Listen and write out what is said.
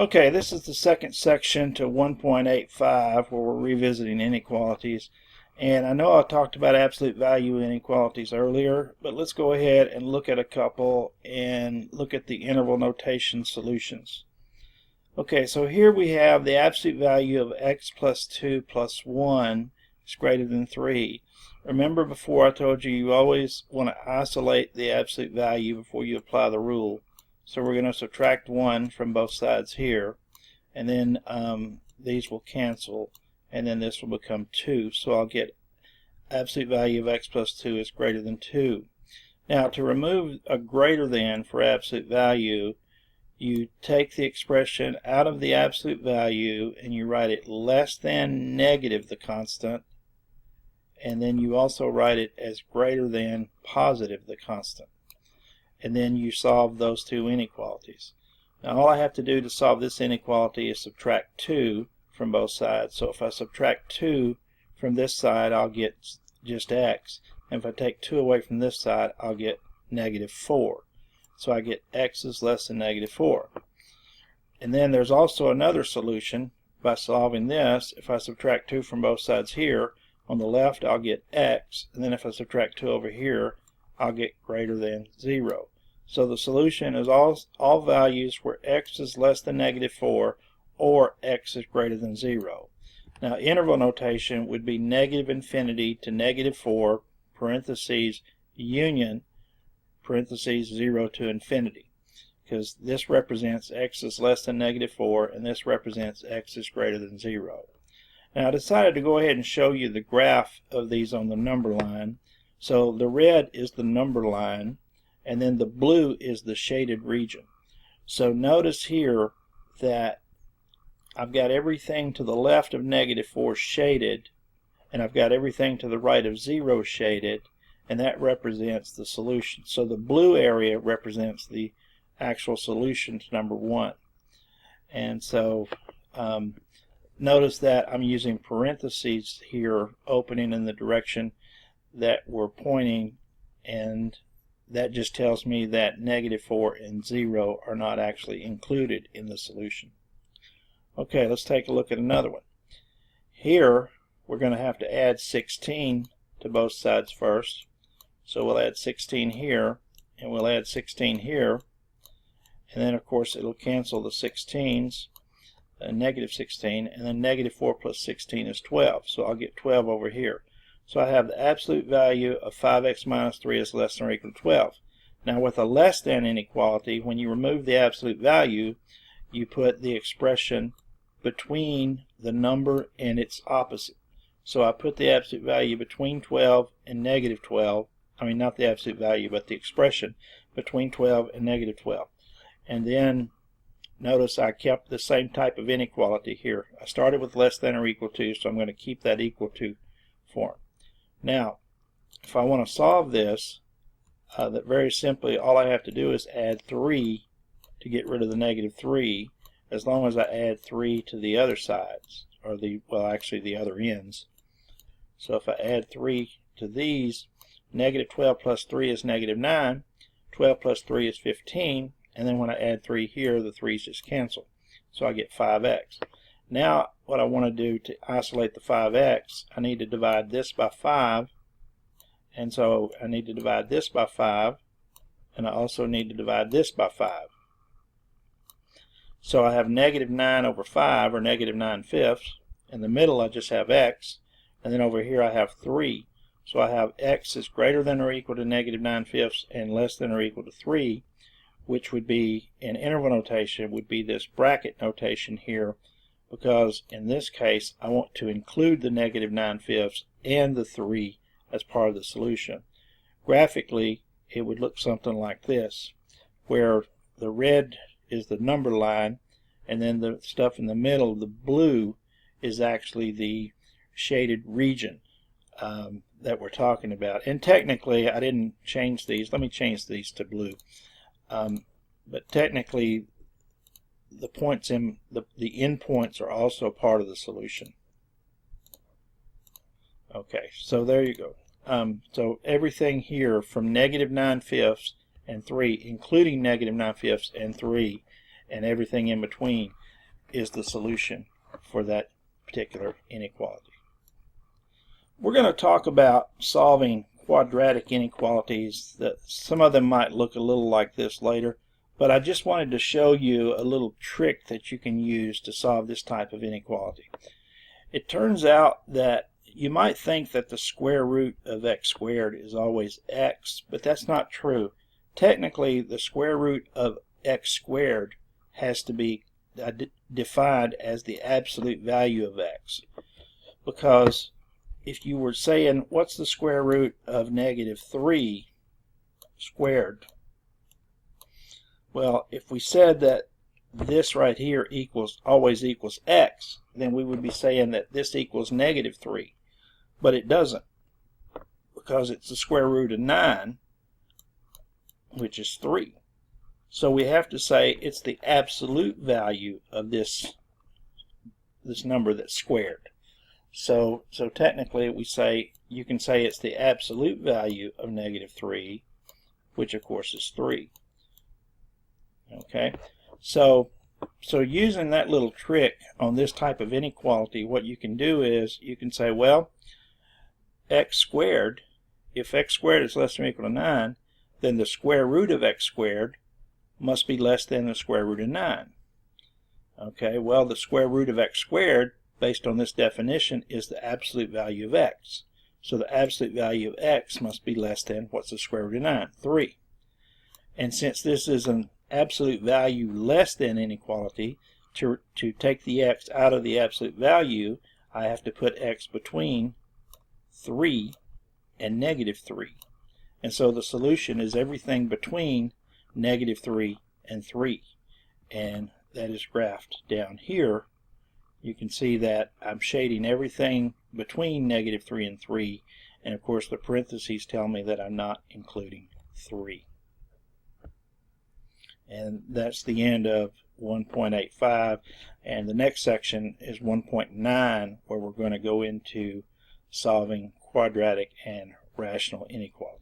Okay, this is the second section to 1.85 where we're revisiting inequalities. And I know I talked about absolute value inequalities earlier, but let's go ahead and look at a couple and look at the interval notation solutions. Okay, so here we have the absolute value of x plus 2 plus 1 is greater than 3. Remember before I told you you always want to isolate the absolute value before you apply the rule. So we're going to subtract 1 from both sides here, and then these will cancel, and then this will become 2. So I'll get absolute value of x plus 2 is greater than 2. Now to remove a greater than for absolute value, you take the expression out of the absolute value and you write it less than negative the constant, and then you also write it as greater than positive the constant. And then you solve those two inequalities. Now all I have to do to solve this inequality is subtract 2 from both sides. So if I subtract 2 from this side, I'll get just x. And if I take 2 away from this side, I'll get negative 4. So I get x is less than negative 4. And then there's also another solution by solving this. If I subtract 2 from both sides here, on the left I'll get x, and then if I subtract 2 over here, I'll get greater than 0. So the solution is all values where x is less than negative 4 or x is greater than 0. Now interval notation would be negative infinity to negative 4, parentheses, union, parentheses, 0 to infinity. Because this represents x is less than negative 4 and this represents x is greater than 0. Now I decided to go ahead and show you the graph of these on the number line. So the red is the number line, and then the blue is the shaded region. So notice here that I've got everything to the left of negative 4 shaded, and I've got everything to the right of 0 shaded, and that represents the solution. So the blue area represents the actual solution to number 1. And so notice that I'm using parentheses here opening in the direction that we're pointing, and that just tells me that negative 4 and 0 are not actually included in the solution. Okay, let's take a look at another one. Here we're going to have to add 16 to both sides first. So we'll add 16 here, and we'll add 16 here, and then of course it'll cancel the 16s, negative 16, and then negative 4 plus 16 is 12. So I'll get 12 over here. So I have the absolute value of 5x minus 3 is less than or equal to 12. Now with a less than inequality, when you remove the absolute value, you put the expression between the number and its opposite. So I put the absolute value between 12 and negative 12. I mean, not the absolute value, but the expression between 12 and negative 12. And then notice I kept the same type of inequality here. I started with less than or equal to, so I'm going to keep that equal to form. Now, if I want to solve this, that very simply all I have to do is add 3 to get rid of the negative 3, as long as I add 3 to the other sides, or actually the other ends. So if I add 3 to these, negative 12 plus 3 is negative 9, 12 plus 3 is 15, and then when I add 3 here, the 3's just cancel. So I get 5x. Now what I want to do to isolate the 5x, I need to divide this by 5, and so I need to divide this by 5, and I also need to divide this by 5. So I have negative 9 over 5, or negative 9/5. In the middle I just have x, and then over here I have 3. So I have x is greater than or equal to negative 9/5 and less than or equal to 3, which would be, in interval notation, would be this bracket notation here, because in this case I want to include the negative 9/5 and the 3 as part of the solution. Graphically it would look something like this, where the red is the number line, and then the stuff in the middle, the blue, is actually the shaded region that we're talking about. And technically I didn't change these. Let me change these to blue. But technically the points in the endpoints are also part of the solution. Okay, so there you go. So everything here from negative 9/5 and 3, including negative 9/5 and 3, and everything in between, is the solution for that particular inequality. We're going to talk about solving quadratic inequalities. That some of them might look a little like this later, but I just wanted to show you a little trick that you can use to solve this type of inequality. It turns out that you might think that the square root of x squared is always x, but that's not true. Technically, the square root of x squared has to be defined as the absolute value of x, because if you were saying what's the square root of -3 squared, well, if we said that this right here always equals x, then we would be saying that this equals -3, but it doesn't, because it's the square root of 9, which is 3. So we have to say it's the absolute value of this number that's squared. So technically you can say it's the absolute value of -3, which of course is 3. Okay, so using that little trick on this type of inequality, what you can do is you can say, well, x squared, if x squared is less than or equal to 9, then the square root of x squared must be less than the square root of 9. Okay, well, the square root of x squared, based on this definition, is the absolute value of x. So the absolute value of x must be less than, what's the square root of 9? 3. And since this is an absolute value less than inequality, to take the x out of the absolute value, I have to put x between 3 and -3. And so the solution is everything between -3 and 3. And that is graphed down here. You can see that I'm shading everything between -3 and 3. And of course the parentheses tell me that I'm not including 3. And that's the end of 1.85. And the next section is 1.9, where we're going to go into solving quadratic and rational inequalities.